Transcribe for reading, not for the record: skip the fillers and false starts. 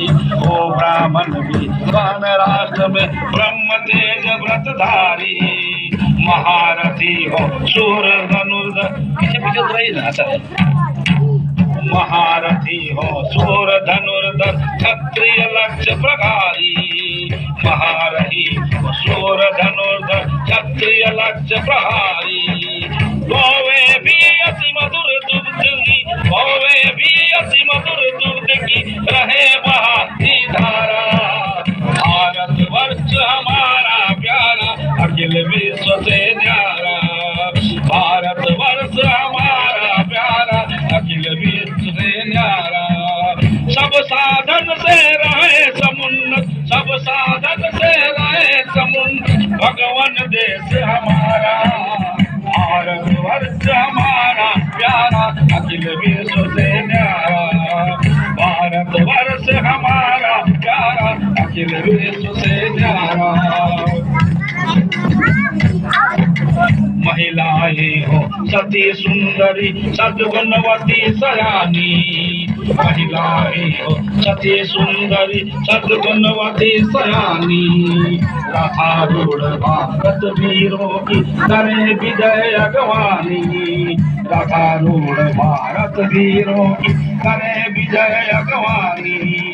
ओ ब्राह्मण विद्वान राष्ट्र में ब्रह्म तेज व्रतधारी महारथी हो शूर धनुर्धर पीछे पीछे तो रही ना अच्छा महारथी हो शूर धनुर्धर क्षत्रिय लक्ष्य प्रभारी महारथी हो शूर धनुर्धर क्षत्रिय लक्ष्य प्रहारी गोवे भी अति मधुर दुग्ध की गोवे भी अति मधुर दुग्ध की रहे बहाती धारा भारत वर्ष हमारा प्यारा अखिल विश्व से न्यारा भारत वर्ष हमारा प्यारा अखिल विश्व से न्यारा सब साधन से रहे समुन्नत सब साधन से रहे समुन्नत भगवान देश हमारा भारत वर्ष हमारा प्यारा अखिल विश्व से न्यारा भारत वर्ष हमारा प्यारा अखिल विश्व से न्यारा महिलाएं हो सती सुंदरी सद्गुणवती सयानी महिलाएं हो सती सुंदरी सद्गुणवती सयानी रथारूढ़ भारत वीरों की करे विजय अगवानी रथारूढ़ भारत वीरों की करे विजय अगवानी